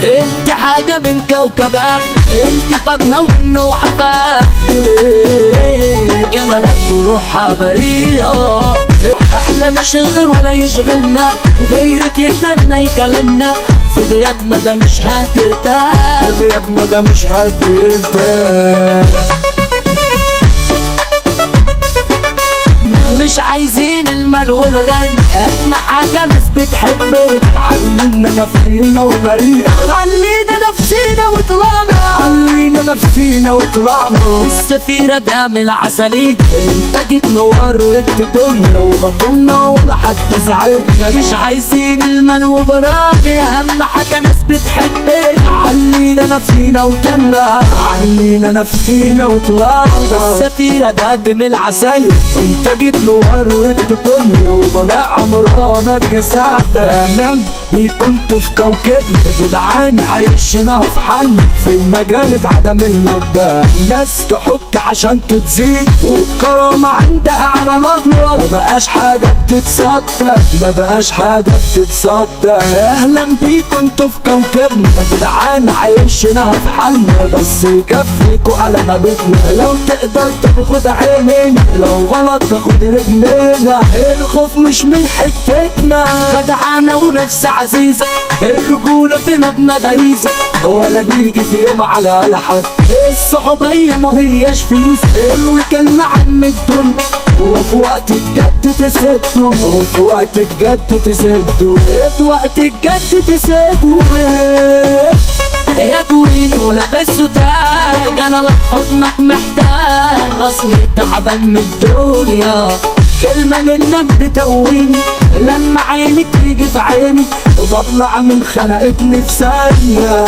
انت حاجة من كوكبك، انت فضنا ومنه وحبك، جمالك وروحها بريئة. احنا مش غير ولا يشغلنا، غيرك يقدرنا يكلمنا، في غيابنا ده مش هترتاح، في غيابنا ده مش هترتاح. مش عايزين المال والغنى، احنا حاجة ناس بتحبنا، علينا نفسينا وبريئة، علينا نفسينا وطلعنا، علينا نفسينا وطلعنا. السفيرة دام العسلية، انت جيت نورت الدنيا وبطلنا ولا حد زعلنا. مش عايزين المال وبراغي، اهم حاجة ناس بتحبنا، علينا نفسينا وطلعنا، علينا نفسينا وطلعنا. السفيرة دام العسلية، انت جيت نورت الدنيا وبلا عمرها ما جسعتها. نام كنت في كوكبنا جدعان عايشنا في حل، في المجال عدم المبدأ، ناس تحك عشان تتزيد، والكرامة عندها على مضمار. ما بقاش حاجة بتتصدق، ما بقاش حاجة بتتصدق. اهلا بيكم انتوا في كوكبنا جدعان عايشنا في حل، بس يكفيكوا على مبيتنا. لو تقدر تاخد عينينا، لو غلط تاخد رجلينا، الخوف مش من حتتنا، جدعانة ونفس عزيزة، الرجولة في مبنى غريزة، ولا بيجي في يوم على حد. الصحوبية ما هياش فلوس، الكلمة عن الدنيا، وفي وقت الجد تسدوا، وفي وقت الجد تسدوا، في وقت الجد تسيبه. يا طويل ولابس تاج، انا لحضنك محتاج، اصلي تعبان من الدنيا، كلمة منك بتقويني، لما عينك تيجي في عيني، بطلع من خنقتني في ثانية.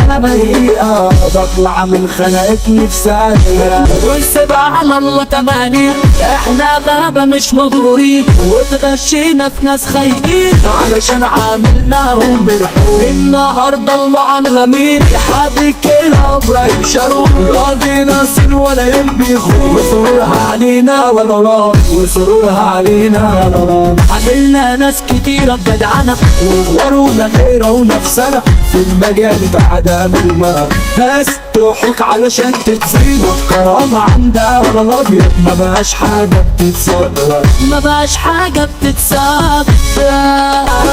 انا بريئة، بطلع من خنقتني في ثانية. والسبع على الله تمانية، احنا غابة مش مغرورين، واتغشينا في ناس خايفين، علشان عاملناهم بالحب. النهاردة المعلمين حابب كده ابراهيم شروق، راضي ناصر ولا ينبي خوف، وسرورها علينا ولا راضي، وسرورها علينا ولا راضي. عملنا ناس كتيرة جدعانة، ورونا غيره ونفسنا في المجال بعدم الماء، ناس تحك علشان تتزيد، والكرامة عندها ولا الابيض، ما بقاش حاجة بتتصدق، ما بقاش حاجة بتتصدق.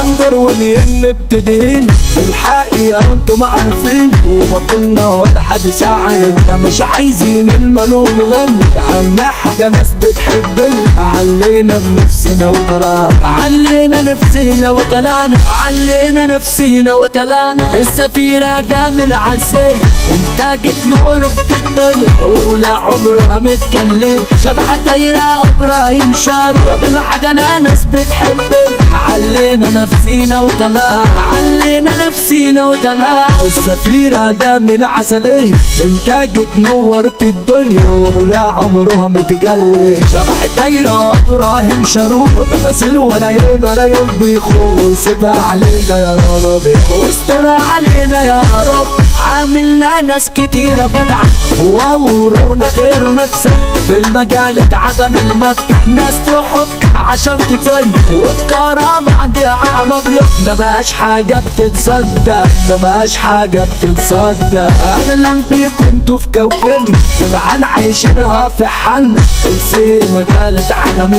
انظر ونين مبتدئين، الحقيقة انتم عارفين، وبطلنا ولا حد ساعد. مش عايزين المال والغنى، عنا حاجة ناس بتحبنا، علينا بنفسنا وطلعنا، علينا نفسينا وطلعنا، علينا نفسينا وطلعنا. السفيرة دام العسل، انت جيت نعرف الدنيا، ولا عمرها متكلم، شبح دايرة ابراهيم شارع، بالحاجة ناس بتحبنا، علينا نفسينا وطلعنا، علينا نفسينا وطلعنا. السفيرة دام العسلية، انت جيت نورت الدنيا، ولا عمرها متجلي، شبح دايرة ابراهيم شروق، غسل ولا يوم ولا يوم بيخون. سيبها علينا يا رب، واستر علينا يا رب، عاملنا ناس كتيرة بدعة، وورونا غير نفسك في المجال عدم المفتح، ناس تحك عشان تفن، والكرامة عندها عام ابيض، ما بقاش حاجة بتتصدق، ما بقاش حاجة بتتصدق. اهلا بيكم انتوا في كوكبنا جدعان عايشينها في حل، السير مجالة عدم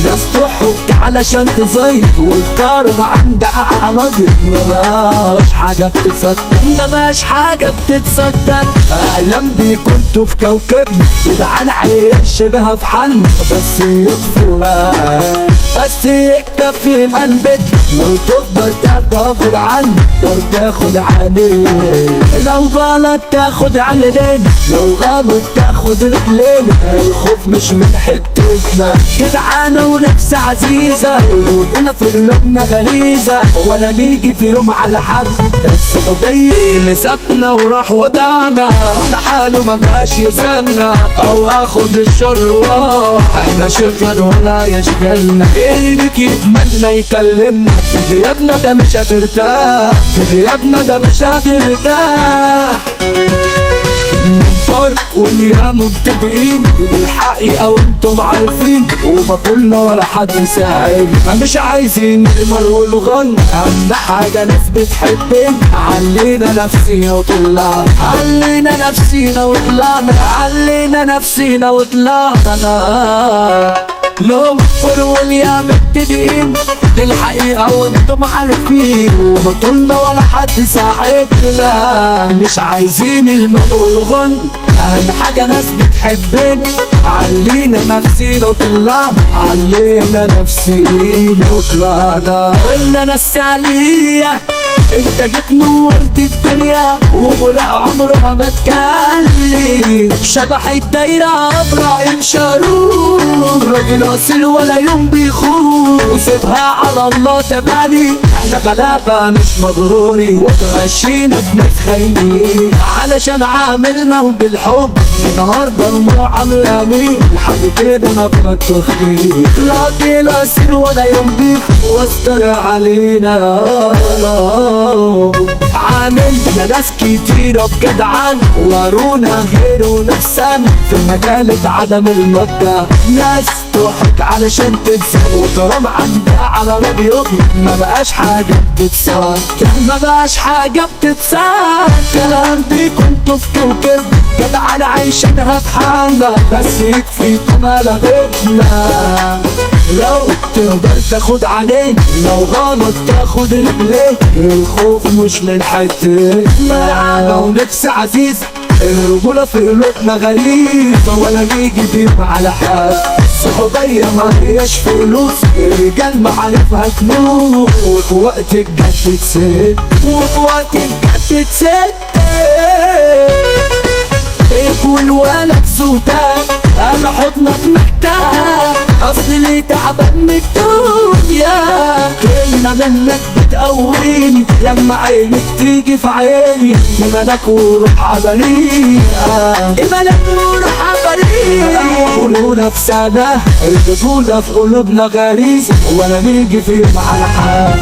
ناس تحك علشان تزيد، والكرامة عندها عام ابيض، ما بقاش حاجة بتتصدق، ما بقاش حاجة بتتصدق. اهلا بيكم انتوا في كوكبنا جدعان عايشينها في حل، بس يكفوا بس يكفي قلبك، لو تقدر تاخد عني تقدر تاخد عني، لو غلط تاخد علينا، لو غلط تاخد رجلينا. الخوف مش من حتتنا، جدعانة ونفس عزيزة، قلوبنا في قلوبنا غريزة، ولا نيجي في يوم على حد. الصحوبية اللي سابنا وراح ودعنا، لحاله ما بقاش يسالنا، او اخد الشر وراه، احنا شغل ولا يشغلنا، غيرك يتمنى يكلمنا، في غيابنا ده مش هترتاح، في غيابنا ده مش هترتاح. فرق واليوم متفقين بالحقيقة وانتم عارفين وما كلنا ولا حد ساعد مش عايزين نقمر والغن أهم حاجة ناس بتحبنا علينا نفسينا وطلعنا علينا نفسينا وطلعنا علينا نفسينا وطلعنا لو واليوم مبتدئين للحقيقة وانتم عارفين وبطولنا ولا حد ساعدنا مش عايزين المال والغن أهم حاجة ناس بتحبنا علينا نفسينا وطلعنا علينا نفسينا وطلعنا قلنا ناس عليا انت جيت نورت الدنيا ولا عمرها ما تكلم شبح الدايرة ابراهيم شارور راجل اصيل ولا يوم بيخون وسيبها على الله تبالي احنا غلابة مش مغرورين وتغشينا بنتخيل علشان عاملنا بالحب النهارده المعاملة مين لحد كده ما بنتخيل راجل اصيل ولا يوم بيخون واستر علينا عاملنا ناس كتيرة بجدعان ورونا غيره نفسنا في مجالة عدم المادة ناس تضحك علشان تنسى وترام عندها على راديوتنا ما بقاش حاجة بتتسال ما بقاش حاجة بتتسال كلام دي كنتوا في كوكب جدعان عايشينها في حالنا بس يكفيكم على غيرنا لو تقدر تاخد عليك لو غلط تاخد رجليك الخوف مش للحتة لو نفس عزيز الرجولة في قلوبنا غريبة ولا نيجي بيهم على حال صحوبية ما هياش فلوس الرجال معارفها كنوز وفي وقت الجد تسد وفي وقت الجد تسد يكون ولد سودان انا حضنك محتاج اصل ليه تعبان من الدنيا كلمة منك بتقويني لما عينك تيجي في عيني ملك وروح عبرية ملك وروح عبرية قولونا في سنة الرجولة في قلوبنا غريزة ولا نيجي فيهم على حال